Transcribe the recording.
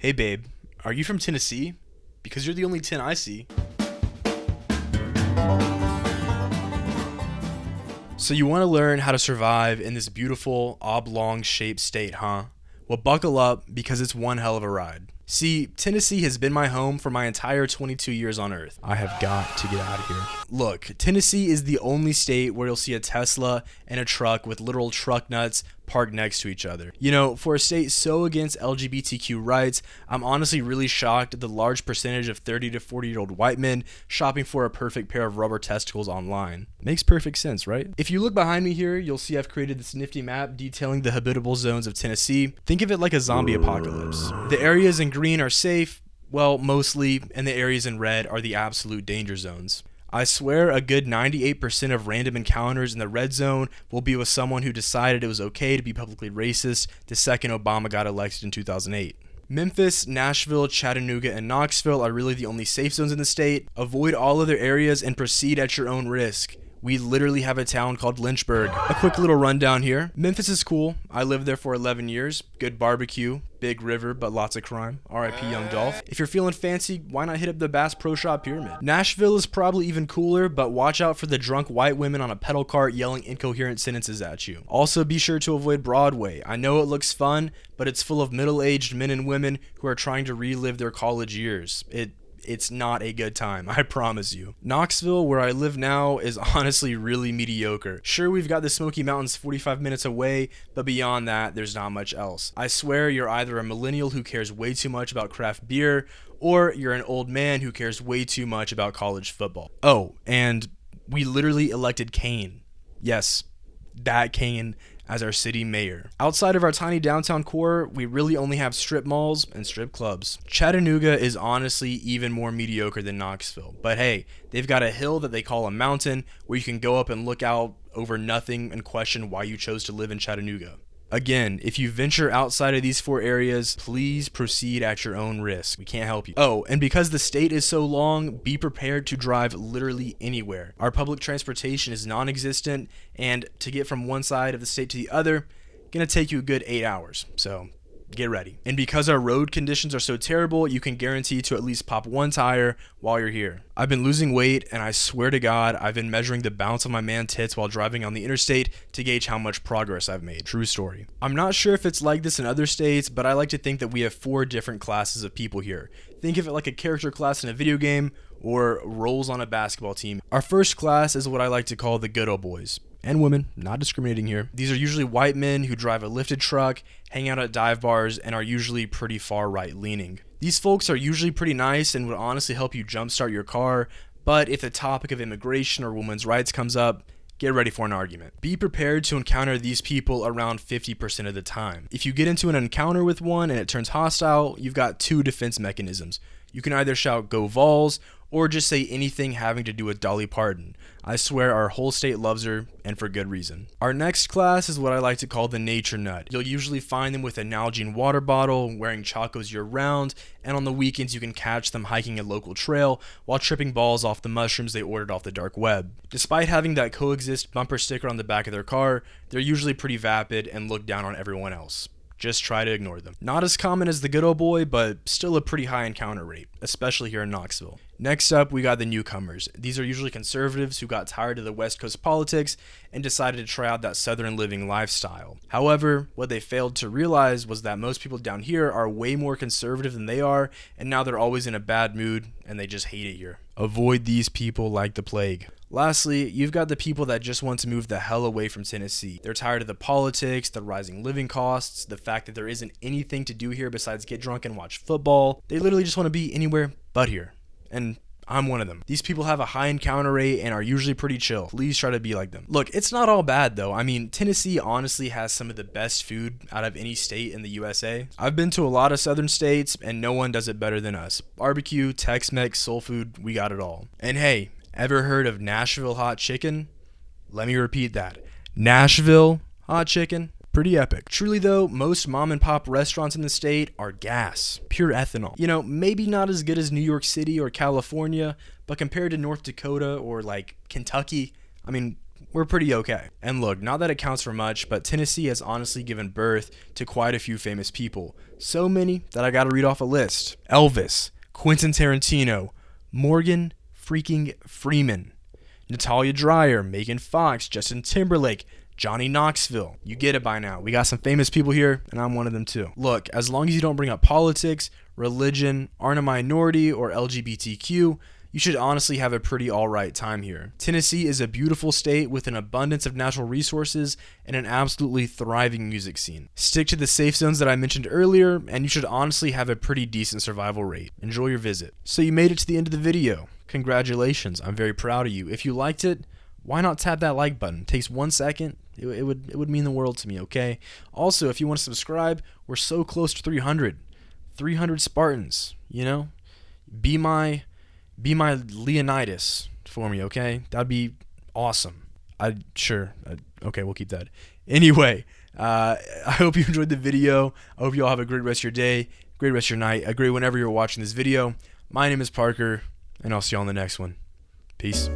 Hey babe, are you from Tennessee? Because you're the only 10 I see. So you want to learn how to survive in this beautiful oblong shaped state, huh? Well, buckle up because it's one hell of a ride. See, Tennessee has been my home for my entire 22 years on Earth. I have got to get out of here. Look, Tennessee is the only state where you'll see a Tesla and a truck with literal truck nuts parked next to each other. You know, for a state so against LGBTQ rights, I'm honestly really shocked at the large percentage of 30 to 40-year-old white men shopping for a perfect pair of rubber testicles online. Makes perfect sense, right? If you look behind me here, you'll see I've created this nifty map detailing the habitable zones of Tennessee. Think of it like a zombie apocalypse. The areas in green are safe, well, mostly, and the areas in red are the absolute danger zones. I swear a good 98% of random encounters in the red zone will be with someone who decided it was okay to be publicly racist the second Obama got elected in 2008. Memphis, Nashville, Chattanooga, and Knoxville are really the only safe zones in the state. Avoid all other areas and proceed at your own risk. We literally have a town called Lynchburg. A quick little rundown here. Memphis is cool. I lived there for 11 years. Good barbecue, big river, but lots of crime. R.I.P. Young Dolph. If you're feeling fancy, why not hit up the Bass Pro Shop Pyramid? Nashville is probably even cooler, but watch out for the drunk white women on a pedal cart yelling incoherent sentences at you. Also, be sure to avoid Broadway. I know it looks fun, but it's full of middle-aged men and women who are trying to relive their college years. It's not a good time, I promise you. Knoxville, where I live now, is honestly really mediocre. Sure, we've got the Smoky Mountains 45 minutes away, but beyond that, there's not much else. I swear you're either a millennial who cares way too much about craft beer, or you're an old man who cares way too much about college football. Oh, and we literally elected Kane. Yes, that Kane as our city mayor. Outside of our tiny downtown core, we really only have strip malls and strip clubs. Chattanooga is honestly even more mediocre than Knoxville, but hey, they've got a hill that they call a mountain where you can go up and look out over nothing and question why you chose to live in Chattanooga. Again, if you venture outside of these four areas, please proceed at your own risk. We can't help you. Oh, and because the state is so long, be prepared to drive literally anywhere. Our public transportation is non-existent, and to get from one side of the state to the other, gonna take you a good 8 hours. So get ready. And because our road conditions are so terrible, you can guarantee to at least pop one tire while you're here. I've been losing weight, and I swear to God, I've been measuring the bounce of my man tits while driving on the interstate to gauge how much progress I've made. True story. I'm not sure if it's like this in other states, but I like to think that we have 4 different classes of people here. Think of it like a character class in a video game or roles on a basketball team. Our first class is what I like to call the Good Ole Boys. And women, not discriminating here. These are usually white men who drive a lifted truck, hang out at dive bars, and are usually pretty far right leaning. These folks are usually pretty nice and would honestly help you jumpstart your car, but if the topic of immigration or women's rights comes up, get ready for an argument. Be prepared to encounter these people around 50% of the time. If you get into an encounter with one and it turns hostile, you've got 2 defense mechanisms. You can either shout "Go Vols," or just say anything having to do with Dolly Parton. I swear our whole state loves her, and for good reason. Our next class is what I like to call the nature nut. You'll usually find them with a Nalgene water bottle, wearing chacos year-round, and on the weekends you can catch them hiking a local trail while tripping balls off the mushrooms they ordered off the dark web. Despite having that coexist bumper sticker on the back of their car, they're usually pretty vapid and look down on everyone else. Just try to ignore them. Not as common as the Good Ole Boy, but still a pretty high encounter rate, especially here in Knoxville. Next up, we got the newcomers. These are usually conservatives who got tired of the West Coast politics and decided to try out that Southern living lifestyle. However, what they failed to realize was that most people down here are way more conservative than they are, and now they're always in a bad mood and they just hate it here. Avoid these people like the plague. Lastly, you've got the people that just want to move the hell away from Tennessee. They're tired of the politics, the rising living costs, the fact that there isn't anything to do here besides get drunk and watch football. They literally just want to be anywhere but here. And I'm one of them. These people have a high encounter rate and are usually pretty chill. Please try to be like them. Look, it's not all bad though. I mean, Tennessee honestly has some of the best food out of any state in the USA. I've been to a lot of southern states and no one does it better than us. Barbecue, Tex-Mex, soul food, we got it all. And hey, ever heard of Nashville hot chicken? Let me repeat that. Nashville hot chicken? Pretty epic. Truly though, most mom and pop restaurants in the state are gas, pure ethanol. You know, maybe not as good as New York City or California, but compared to North Dakota or like Kentucky, I mean, we're pretty okay. And look, not that it counts for much, but Tennessee has honestly given birth to quite a few famous people. So many that I gotta read off a list. Elvis, Quentin Tarantino, Morgan freaking Freeman, Natalia Dreyer, Megan Fox, Justin Timberlake, Johnny Knoxville. You get it by now. We got some famous people here, and I'm one of them too. Look, as long as you don't bring up politics, religion, aren't a minority, or LGBTQ, you should honestly have a pretty alright time here. Tennessee is a beautiful state with an abundance of natural resources and an absolutely thriving music scene. Stick to the safe zones that I mentioned earlier, and you should honestly have a pretty decent survival rate. Enjoy your visit. So you made it to the end of the video. Congratulations, I'm very proud of you. If you liked it, why not tap that like button? It takes 1 second. It would mean the world to me, okay? Also, if you want to subscribe, we're so close to 300. 300 Spartans, you know? Be my Leonidas for me, okay? That'd be awesome. Okay, we'll keep that. Anyway, I hope you enjoyed the video. I hope you all have a great rest of your day, great rest of your night, a great whenever you're watching this video. My name is Parker, and I'll see you on the next one. Peace.